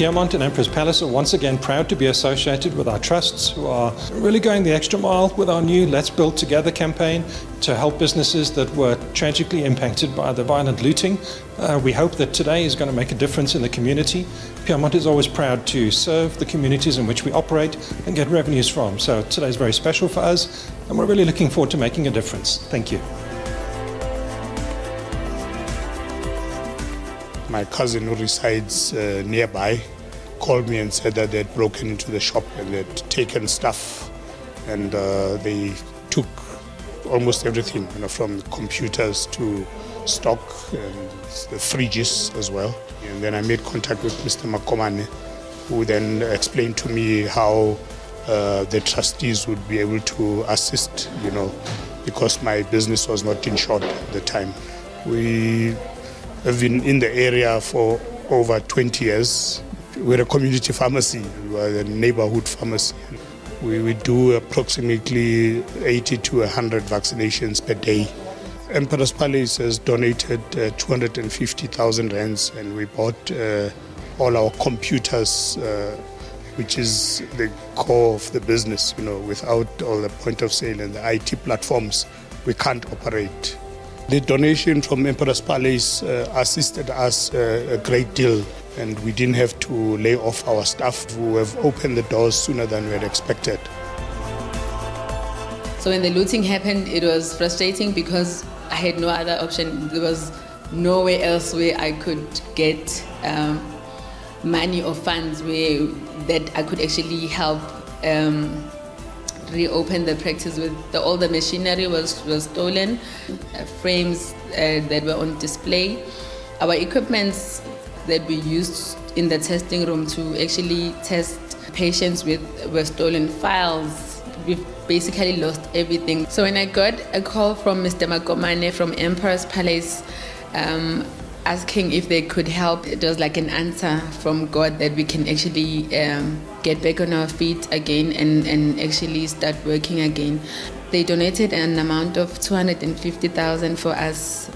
Peermont and Emperor's Palace are once again proud to be associated with our trusts who are really going the extra mile with our new Let's Build Together campaign to help businesses that were tragically impacted by the violent looting. We hope that today is going to make a difference in the community. Peermont is always proud to serve the communities in which we operate and get revenues from. So today is very special for us and we're really looking forward to making a difference. Thank you. My cousin who resides nearby called me and said that they'd broken into the shop and they'd taken stuff, and they took almost everything, from computers to stock and the fridges as well. And then I made contact with Mr. Makomane, who then explained to me how the trustees would be able to assist, because my business was not insured at the time. We have been in the area for over 20 years. We're a community pharmacy, we're a neighborhood pharmacy. We do approximately 80 to 100 vaccinations per day. Emperor's Palace has donated 250,000 rands, and we bought all our computers, which is the core of the business. Without all the point of sale and the IT platforms, we can't operate. The donation from Emperor's Palace assisted us a great deal, and we didn't have to lay off our staff who have opened the doors sooner than we had expected. So when the looting happened, it was frustrating because I had no other option. There was nowhere else where I could get money or funds that I could actually help reopen the practice with. All the machinery was stolen, frames that were on display. Our equipments that we used in the testing room to actually test patients were stolen, files. We've basically lost everything. So when I got a call from Mr. Makomane from Emperor's Palace asking if they could help, it was like an answer from God that we can actually get back on our feet again and actually start working again. They donated an amount of 250,000 for us,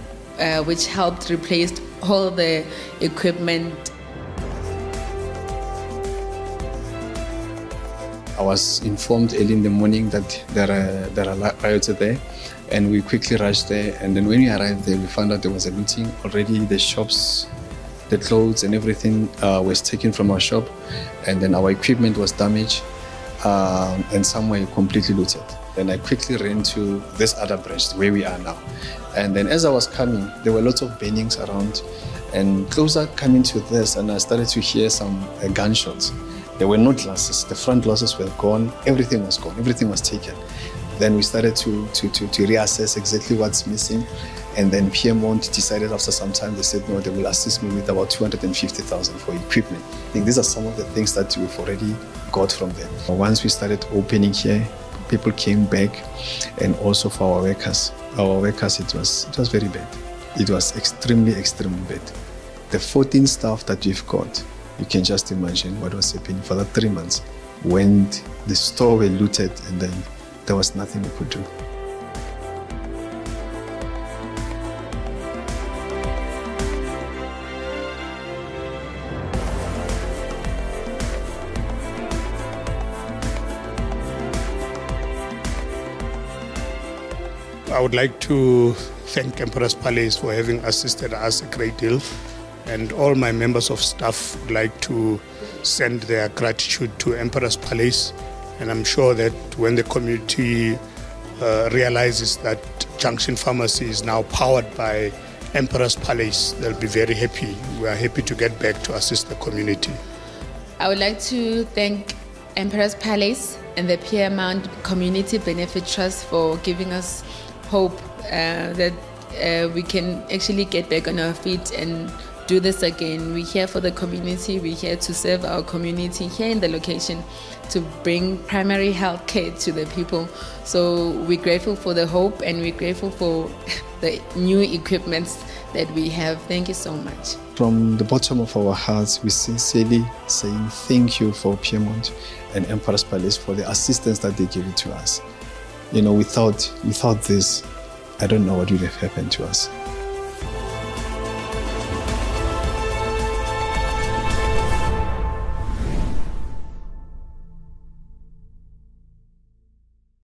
which helped replace all the equipment. I was informed early in the morning that there are riots there, and we quickly rushed there. And then when we arrived there, we found out there was a looting. Already the shops, the clothes and everything was taken from our shop, and then our equipment was damaged, and some were completely looted. Then I quickly ran to this other branch where we are now. And then as I was coming, there were lots of bangings around, and closer coming to this, and I started to hear some gunshots. There were no glasses, the front glasses were gone, everything was gone, everything was taken. Then we started to reassess exactly what's missing, and then Peermont decided after some time, they said no, they will assist me with about 250,000 for equipment. I think these are some of the things that we've already got from them. Once we started opening here, people came back, and also for our workers. Our workers, it was very bad. It was extremely bad. The 14 staff that we've got, you can just imagine what was happening for that 3 months when the store were looted and then there was nothing we could do. I would like to thank Emperor's Palace for having assisted us a great deal. And all my members of staff would like to send their gratitude to Emperor's Palace. And I'm sure that when the community realizes that Junction Pharmacy is now powered by Emperor's Palace, they'll be very happy. We are happy to get back to assist the community. I would like to thank Emperor's Palace and the Peermont Community Benefit Trust for giving us hope that we can actually get back on our feet and do this again. We're here for the community. We're here to serve our community here in the location, to bring primary health care to the people. So we're grateful for the hope, and we're grateful for the new equipments that we have. Thank you so much. From the bottom of our hearts, we sincerely saying thank you for Peermont and Emperor's Palace for the assistance that they gave it to us. Without this, I don't know what would have happened to us.